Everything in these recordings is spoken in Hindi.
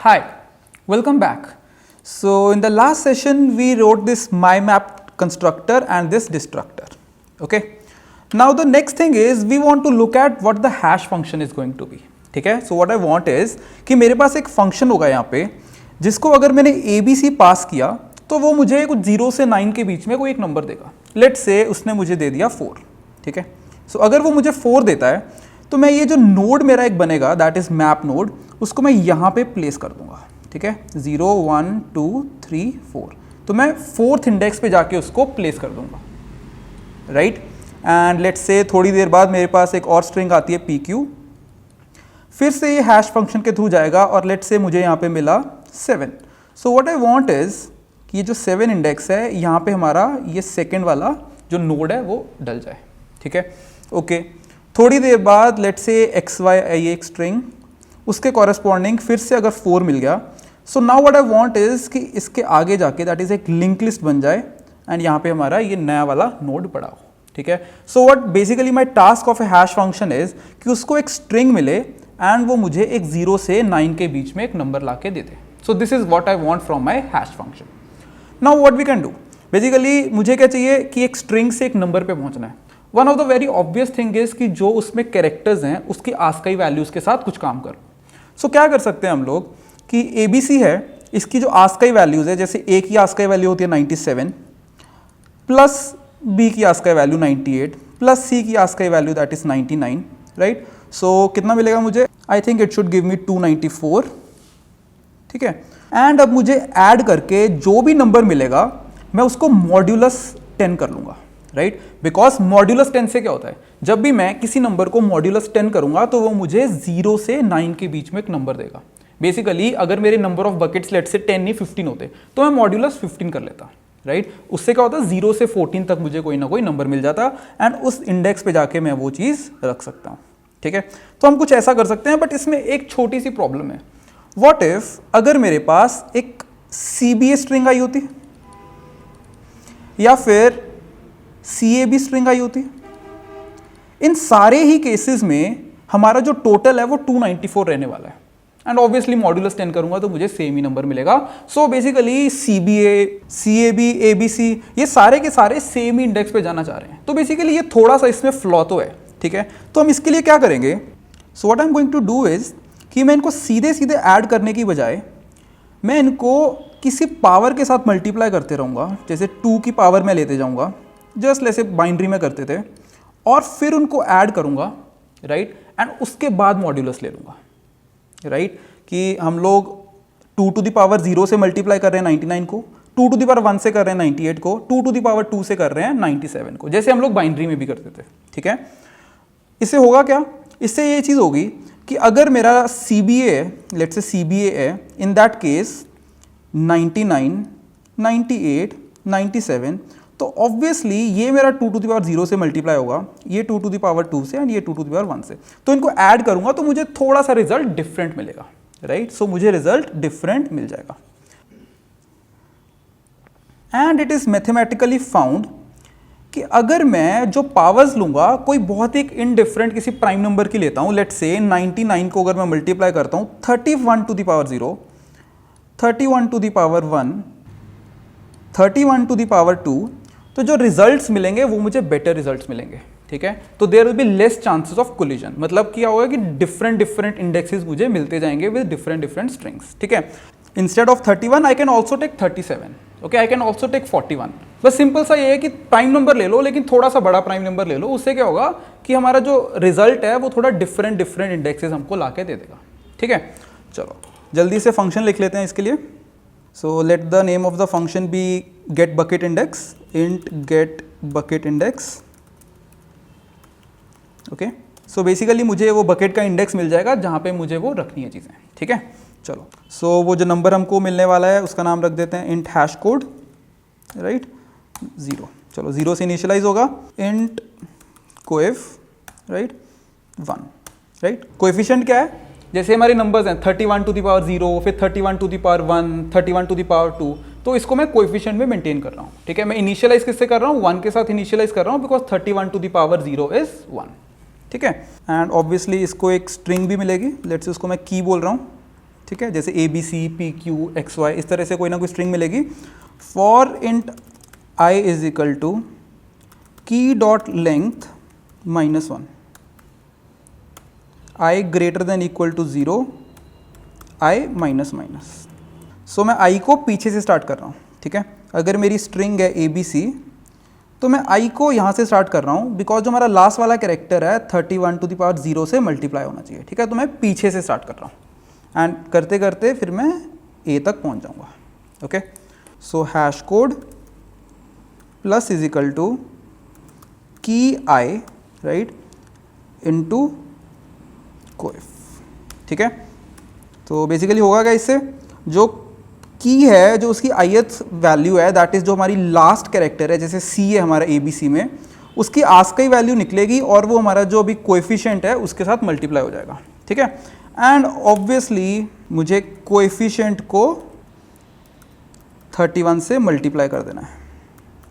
Hi, welcome back. So in the last session we wrote this MyMap constructor and this destructor. Okay. Now the next thing is we want to look at what the hash function is going to be. ठीक है. So what I want is कि मेरे पास एक फंक्शन होगा यहाँ पे जिसको अगर मैंने ABC पास किया तो वो मुझे कुछ 0 से 9 के बीच में कोई एक नंबर देगा. लेट्स से उसने मुझे दे दिया 4. ठीक है. सो अगर वो मुझे 4 देता है तो मैं ये जो नोड मेरा एक बनेगा दैट इज मैप नोड, उसको मैं यहाँ पे प्लेस कर दूंगा. ठीक है. 0 1 2 3 4. तो मैं 4th इंडेक्स पे जाके उसको प्लेस कर दूंगा. राइट. एंड लेट्स से थोड़ी देर बाद मेरे पास एक और स्ट्रिंग आती है PQ. फिर से ये हैश फंक्शन के थ्रू जाएगा और लेट्स से मुझे यहाँ पे मिला 7. सो व्हाट आई वांट इज कि ये जो 7 इंडेक्स है यहाँ पे हमारा ये सेकेंड वाला जो नोड है वो डल जाए. ठीक है. ओके. थोड़ी देर बाद लेट्स से XY ये एक स्ट्रिंग, उसके कॉरेस्पॉन्डिंग फिर से अगर 4 मिल गया. So now what I want is कि इसके आगे जाके दैट इज एक लिंक लिस्ट बन जाए एंड यहाँ पे हमारा ये नया वाला नोड पड़ा हो. ठीक है. So what basically my task of A hash function is कि उसको एक स्ट्रिंग मिले एंड वो मुझे एक 0 से 9 के बीच में एक नंबर ला के दे दे. So this is what I want from my hash function. Now what we can do, basically मुझे क्या चाहिए कि एक स्ट्रिंग से एक नंबर पे पहुंचना है. One of the very obvious thing is कि जो उसमें कैरेक्टर्स हैं उसकी आस्काई वैल्यूज के साथ कुछ काम करो. सो क्या कर सकते हैं हम लोग कि ABC है, इसकी जो आस्काई वैल्यूज है, जैसे A की आस्काई वैल्यू होती है 97 प्लस B की आस्काई वैल्यू 98 प्लस C की ASCII value that is 99. Right. So कितना मिलेगा मुझे? I think it should give me 294. ठीक है. एंड अब मुझे ऐड करके जो भी नंबर मिलेगा मैं उसको मॉड्यूलस 10 कर लूंगा. राइट. बिकॉज मॉड्यूलस 10 से क्या होता है, जब भी मैं किसी नंबर को मॉड्यूलस 10 करूंगा तो वो मुझे 0 से 9 के बीच में एक नंबर देगा. बेसिकली अगर मेरे नंबर ऑफ बकेट्स लेट से 10 नहीं 15 होते तो मैं मॉड्यूलस 15 कर लेता. राइट. उससे क्या होता है 0 से 14 तक मुझे कोई ना कोई नंबर मिल जाता एंड उस इंडेक्स पे जाके मैं वो चीज़ रख सकता हूँ. ठीक है. तो हम कुछ ऐसा कर सकते हैं, बट इसमें एक छोटी सी प्रॉब्लम है. व्हाट इफ अगर मेरे पास एक CBA स्ट्रिंग आई होती या फिर CAB स्ट्रिंग आई होती. इन सारे ही केसेस में हमारा जो टोटल है वो 294 रहने वाला है एंड ऑब्वियसली मॉड्यूलस 10 करूंगा तो मुझे सेम ही नंबर मिलेगा. So basically CBA, CAB, ABC ये सारे के सारे सेम ही इंडेक्स पे जाना चाह रहे हैं. तो बेसिकली ये थोड़ा सा इसमें फ्लॉ तो है. ठीक है. तो हम इसके लिए क्या करेंगे, so what I am going to do is कि मैं इनको सीधे सीधे ऐड करने की बजाय मैं इनको किसी पावर के साथ मल्टीप्लाई करते रहूँगा. जैसे 2 की पावर में लेते जाऊँगा, जस्ट जैसे बाइनरी में करते थे, और फिर उनको ऐड करूँगा. राइट. एंड उसके बाद मॉड्यूलस ले लूँगा. राइट. कि हम लोग 2 टू द पावर 0 से मल्टीप्लाई कर रहे हैं 99 को, 2 टू द पावर 1 से कर रहे हैं 98 को, 2 टू द पावर 2 से कर रहे हैं 97 को, जैसे हम लोग बाइनरी में भी करते थे. ठीक है. इससे होगा क्या, इससे ये चीज़ होगी कि अगर मेरा CBA लेट्स से CBA है, इन दैट केस 99, 98, 97, तो ऑब्वियसली ये मेरा 2 टू द पावर 0 से मल्टीप्लाई होगा, ये 2 टू द पावर 2 से एंड ये 2 टू द पावर 1 से. तो इनको ऐड करूंगा तो मुझे थोड़ा सा रिजल्ट डिफरेंट मिलेगा. राइट. सो मुझे रिजल्ट डिफरेंट मिल जाएगा. And it is mathematically found कि अगर मैं जो पावर्स लूंगा कोई बहुत एक इनडिफरेंट किसी प्राइम नंबर की लेता हूं, लेट्स से 99 को अगर मैं मल्टीप्लाई करता हूं 31 to the power 0, 31 to the power 1, 31 to the power 2, तो जो रिजल्ट्स मिलेंगे वो मुझे बेटर रिजल्ट्स मिलेंगे. ठीक है. तो there will be less chances of collision. मतलब क्या होगा कि डिफरेंट इंडेक्सेस मुझे मिलते जाएंगे विद डिफरेंट स्ट्रिंग्स. ठीक है. Instead of 31 I can also take 37. Okay. I can also take 41. बस सिंपल सा ये है कि प्राइम नंबर ले लो, लेकिन थोड़ा सा बड़ा प्राइम नंबर ले लो. उससे क्या होगा कि हमारा जो रिजल्ट है वो थोड़ा डिफरेंट इंडेक्सेस हमको ला के दे देगा. ठीक है. चलो जल्दी से फंक्शन लिख लेते हैं इसके लिए. So let the name of the function be get bucket index, int get bucket index. Okay. So basically मुझे वो बकेट का इंडेक्स मिल जाएगा जहाँ पे मुझे वो रखनी है चीज़ें. ठीक है. चलो. सो वो जो नंबर हमको मिलने वाला है उसका नाम रख देते हैं इंट हैश कोड. राइट. 0. चलो 0 से इनिशियलाइज होगा. इंट कोएफ. राइट. 1. राइट. कोएफिशिएंट क्या है, जैसे हमारे नंबर्स हैं 31 टू द पावर 0, फिर 31 to the power 1, 31 to the power 2, तो इसको मैं कोएफिशिएंट में मेंटेन कर रहा हूँ. ठीक है. मैं इनिशियलाइज किससे कर रहा हूँ, 1 के साथ इनिशियलाइज कर रहा हूँ because 31 to the power 0 is 1. ठीक है. एंड ऑब्वियसली इसको एक स्ट्रिंग भी मिलेगी. लेट्स से उसको मैं की बोल रहा हूँ. ठीक है, जैसे ABC, PQ, XY इस तरह से कोई ना कोई स्ट्रिंग मिलेगी। For int I is equal to key dot length -1, I greater than equal to 0, I minus. So मैं I को पीछे से स्टार्ट कर रहा हूँ, ठीक है। अगर मेरी स्ट्रिंग है ABC तो मैं I को यहाँ से स्टार्ट कर रहा हूँ, बिकॉज जो हमारा लास्ट वाला कैरेक्टर है 31 टू द पावर 0 से मल्टीप्लाई होना चाहिए, ठीक है। तो मैं पीछे से स्टार्ट कर रहा हूँ एंड करते करते फिर मैं A तक पहुँच जाऊँगा, okay. So hash code plus is equal to key I right into coeff, ठीक है। तो बेसिकली होगा क्या, इससे जो की है, जो उसकी ith वैल्यू है, दैट इज जो हमारी लास्ट कैरेक्टर है, जैसे C है हमारा ABC में, उसकी आस्काई वैल्यू निकलेगी और वो हमारा जो अभी कोएफिशिएंट है उसके साथ मल्टीप्लाई हो जाएगा, ठीक है। एंड ऑब्वियसली मुझे कोएफिशिएंट को 31 से मल्टीप्लाई कर देना है,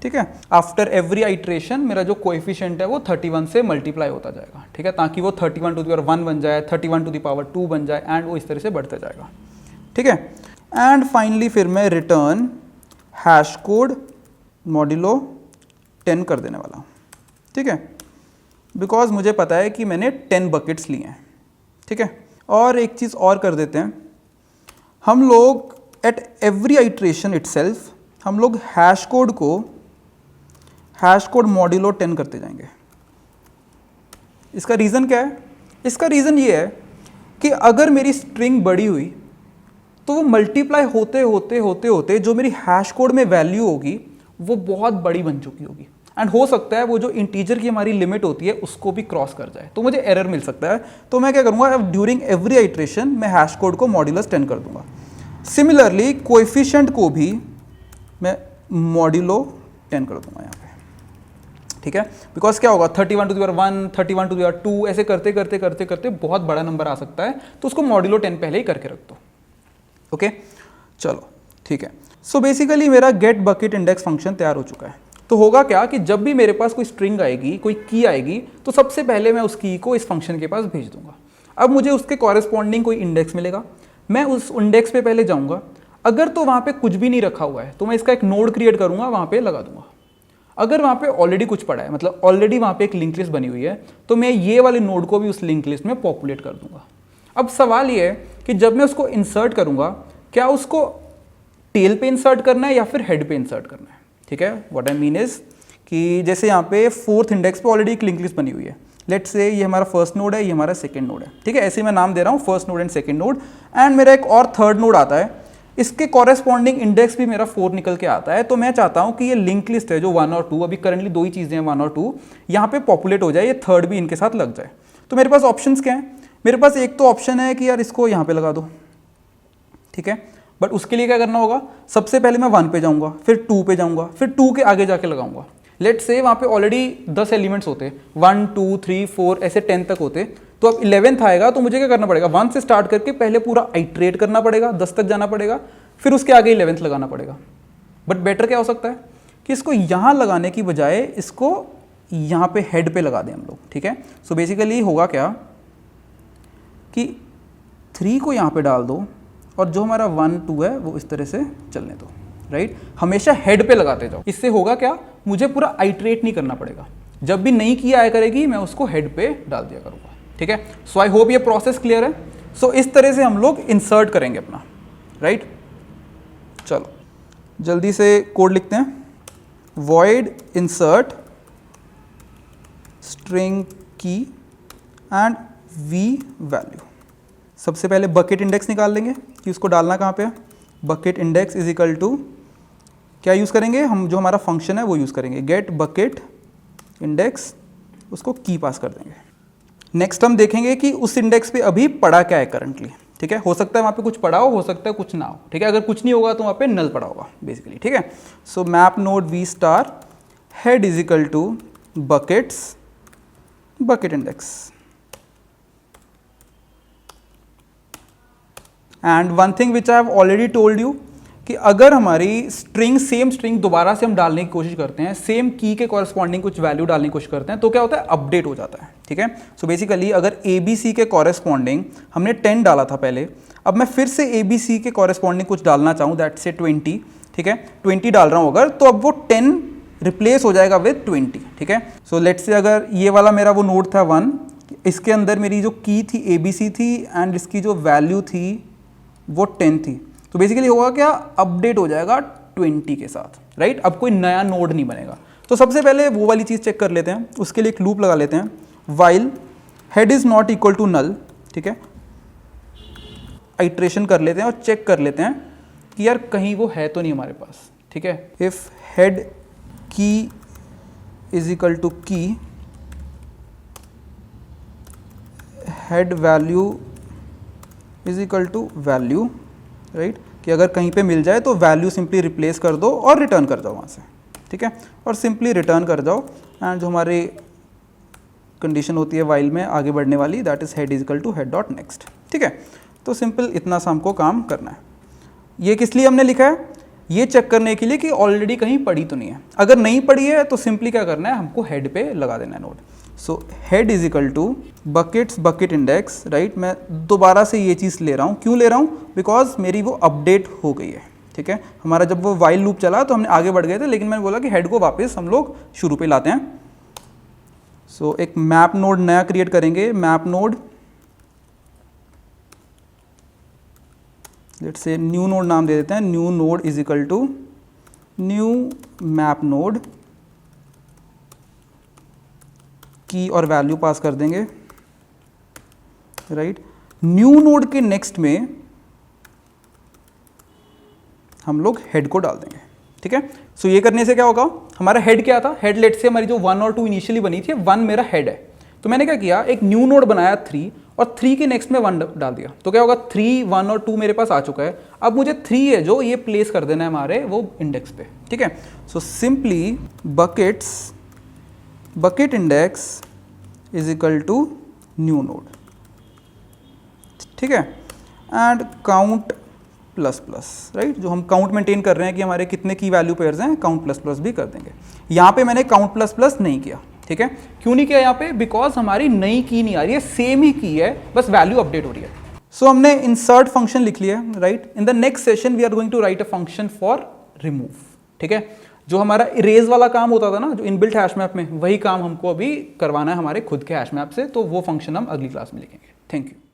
ठीक है। आफ्टर एवरी आइट्रेशन मेरा जो कोएफिशिएंट है वो 31 से मल्टीप्लाई होता जाएगा, ठीक है, ताकि वो 31 टू द पावर 1 बन जाए, 31 टू द पावर 2 बन जाए एंड वो इस तरह से बढ़ता जाएगा, ठीक है। एंड फाइनली फिर मैं रिटर्न हैश कोड मॉड्यूलो 10 कर देने वाला हूँ, ठीक है, बिकॉज मुझे पता है कि मैंने 10 बकेट्स लिए हैं, ठीक है। और एक चीज़ और कर देते हैं, हम लोग एट एवरी आइट्रेशन इटसेल्फ हम लोग हैश कोड मॉड्यूलो 10 करते जाएंगे। इसका रीज़न क्या है? इसका रीज़न ये है कि अगर मेरी स्ट्रिंग बड़ी हुई तो वो मल्टीप्लाई होते होते होते होते जो मेरी हैश कोड में वैल्यू होगी वो बहुत बड़ी बन चुकी होगी एंड हो सकता है वो जो इंटीजर की हमारी लिमिट होती है उसको भी क्रॉस कर जाए, तो मुझे एरर मिल सकता है। तो मैं क्या करूँगा, ड्यूरिंग एवरी आइट्रेशन मैं हैश कोड को मॉड्यूलस 10 कर दूंगा। सिमिलरली कोएफिशिएंट को भी मैं मॉड्यूलो 10 कर दूंगा यहाँ पे, ठीक है, बिकॉज क्या होगा 31 to the power 1, 31 to the power 2 ऐसे करते करते करते करते बहुत बड़ा नंबर आ सकता है, तो उसको मॉड्यूलो 10 पहले ही करके रख दो, ओके। चलो ठीक है, सो बेसिकली मेरा गेट बकेट इंडेक्स फंक्शन तैयार हो चुका है। तो होगा क्या कि जब भी मेरे पास कोई स्ट्रिंग आएगी, कोई की आएगी, तो सबसे पहले मैं उस की को इस फंक्शन के पास भेज दूंगा। अब मुझे उसके कॉरेस्पॉन्डिंग कोई इंडेक्स मिलेगा, मैं उस इंडेक्स पे पहले जाऊंगा, अगर तो वहाँ पे कुछ भी नहीं रखा हुआ है तो मैं इसका एक नोड क्रिएट करूँगा, वहाँ पे लगा दूंगा। अगर वहाँ पे ऑलरेडी कुछ पड़ा है, मतलब ऑलरेडी वहाँ पे एक लिंक लिस्ट बनी हुई है, तो मैं ये वाले नोड को भी उस लिंक लिस्ट में पॉपुलेट कर दूंगा। अब सवाल ये है कि जब मैं उसको इंसर्ट करूँगा, क्या उसको टेल पे इंसर्ट करना है या फिर हेड पे इंसर्ट करना है, ठीक है। व्हाट आई मीन इज कि जैसे यहाँ पे 4th इंडेक्स पे ऑलरेडी एक लिंक लिस्ट बनी हुई है, लेट्स से ये हमारा फर्स्ट नोड है, ये हमारा सेकंड नोड है, ठीक है। ऐसे मैं नाम दे रहा हूँ first node and second node, and मेरा एक और थर्ड नोड आता है, इसके कॉरेस्पॉन्डिंग इंडेक्स भी मेरा 4 निकल के आता है। तो मैं चाहता हूँ कि ये लिंक लिस्ट है जो 1 और 2, अभी करंटली 2 ही चीज़ें हैं 1 और 2, यहाँ पे पॉपुलेट हो जाए, ये थर्ड भी इनके साथ लग जाए। तो मेरे पास ऑप्शंस क्या हैं? मेरे पास एक तो ऑप्शन है कि यार इसको यहाँ पे लगा दो, ठीक है, बट उसके लिए क्या करना होगा, सबसे पहले मैं 1 पे जाऊँगा, फिर 2 पे जाऊँगा, फिर 2 के आगे जाके लगाऊंगा। लेट्स से वहाँ पे ऑलरेडी 10 एलिमेंट्स होते, 1 2 3 4 ऐसे 10 तक होते, तो अब 11th आएगा तो मुझे क्या करना पड़ेगा, 1 से स्टार्ट करके पहले पूरा आइट्रेट करना पड़ेगा, 10 तक जाना पड़ेगा, फिर उसके आगे 11th लगाना पड़ेगा। बट बेटर क्या हो सकता है कि इसको यहाँ लगाने की बजाय इसको यहाँ पे हेड पे लगा दें हम लोग, ठीक है। सो बेसिकली होगा क्या कि 3 को यहाँ पे डाल दो और जो हमारा 1 2 है वो इस तरह से चलने दो, राइट। हमेशा हेड पे लगाते जाओ, इससे होगा क्या, मुझे पूरा आइट्रेट नहीं करना पड़ेगा, जब भी नई की आया करेगी मैं उसको हेड पे डाल दिया करूँगा, ठीक है। सो आई होप ये प्रोसेस क्लियर है। सो इस तरह से हम लोग इंसर्ट करेंगे अपना, राइट। चलो जल्दी से कोड लिखते हैं, void insert string key and v value। सबसे पहले बकेट इंडेक्स निकाल लेंगे कि उसको डालना कहाँ पे है। Bucket index is equal to क्या यूज़ करेंगे हम, जो हमारा फंक्शन है वो यूज़ करेंगे, गेट बकेट इंडेक्स, उसको की पास कर देंगे। नेक्स्ट हम देखेंगे कि उस इंडेक्स पे अभी पड़ा क्या है करंटली, ठीक है। हो सकता है वहाँ पे कुछ पड़ा हो सकता है कुछ ना हो, ठीक है। अगर कुछ नहीं होगा तो वहाँ पे नल पड़ा होगा बेसिकली, ठीक है। So map node v star head is equal to buckets bucket index. And one thing which I have already told you कि अगर हमारी स्ट्रिंग सेम स्ट्रिंग दोबारा से हम डालने की कोशिश करते हैं, सेम की के कॉरेस्पॉन्डिंग कुछ वैल्यू डालने की कोशिश करते हैं, तो क्या होता है, अपडेट हो जाता है, ठीक है। सो बेसिकली अगर ABC के कॉरेस्पॉन्डिंग हमने 10 डाला था पहले, अब मैं फिर से ए बी सी के कॉरेस्पॉन्डिंग कुछ डालना चाहूँ, दैट से 20, ठीक है, 20 डाल रहा हूँ अगर, तो अब वो 10 रिप्लेस हो जाएगा विद 20, ठीक है। सो लेट्स से अगर ये वाला मेरा वो नोड था 1, इसके अंदर मेरी जो की थी ए बी सी थी एंड इसकी जो वैल्यू थी वो 10 थी, तो बेसिकली होगा क्या, अपडेट हो जाएगा 20 के साथ, राइट। अब कोई नया नोड नहीं बनेगा। तो सबसे पहले वो वाली चीज़ चेक कर लेते हैं, उसके लिए एक लूप लगा लेते हैं, while head is not equal to null, ठीक है। आइट्रेशन कर लेते हैं और चेक कर लेते हैं कि यार कहीं वो है तो नहीं हमारे पास, ठीक है। If head key is equal to key, head value is equal to value, right, कि अगर कहीं पे मिल जाए तो वैल्यू सिंपली रिप्लेस कर दो और रिटर्न कर जाओ वहाँ से, ठीक है, और सिंपली रिटर्न कर जाओ। एंड जो हमारी कंडीशन होती है वाइल में आगे बढ़ने वाली, that is head is equal to head dot next, ठीक है। तो सिंपल इतना सा हमको काम करना है। ये किस लिए हमने लिखा है, ये चेक करने के लिए कि ऑलरेडी कहीं पड़ी तो नहीं है। अगर नहीं पड़ी है तो सिंपली क्या करना है, हमको हेड पे लगा देना है node. So head is equal to buckets bucket index, right. मैं दोबारा से ये चीज़ ले रहा हूँ, क्यों ले रहा हूँ, बिकॉज मेरी वो अपडेट हो गई है, ठीक है। हमारा जब वो वाइल लूप चला तो हमने आगे बढ़ गए थे, लेकिन मैंने बोला कि हेड को वापस हम लोग शुरू पे लाते हैं। सो एक मैप नोड नया क्रिएट करेंगे, map node, let's say new node नाम दे देते हैं, new node is equal to new map node, key और वैल्यू पास कर देंगे, राइट। न्यू नोड के नेक्स्ट में हम लोग हेड को डाल देंगे, ठीक है। सो ये करने से क्या होगा, हमारा हेड क्या था, हेड लेट से हमारी जो 1 और 2 इनिशियली बनी थी, 1 मेरा हेड है, तो मैंने क्या किया, एक न्यू नोड बनाया 3 और 3 के नेक्स्ट में 1 डाल दिया, तो क्या होगा, 3, 1 और 2 मेरे पास आ चुका है। अब मुझे 3 है जो ये प्लेस कर देना है हमारे वो इंडेक्स पे, ठीक है। So simply buckets bucket index is equal to new node, ठीक है, and count plus plus, right. जो हम काउंट मेंटेन कर रहे हैं कि हमारे कितने की वैल्यू पेयर्स हैं, काउंट प्लस प्लस भी कर देंगे। यहाँ पे मैंने काउंट प्लस प्लस नहीं किया, ठीक है। क्यों नहीं किया यहाँ पे, बिकॉज हमारी नई की नहीं आ रही है, सेम ही की है, बस वैल्यू अपडेट हो रही है। सो हमने इंसर्ट फंक्शन लिख लिया, right. In the next session we are going to write a function for remove, ठीक है। जो हमारा इरेज वाला काम होता था ना, जो इनबिल्ट हैश मैप में, वही काम हमको अभी करवाना है हमारे खुद के हैश मैप से, तो वो फंक्शन हम अगली क्लास में लिखेंगे। Thank you.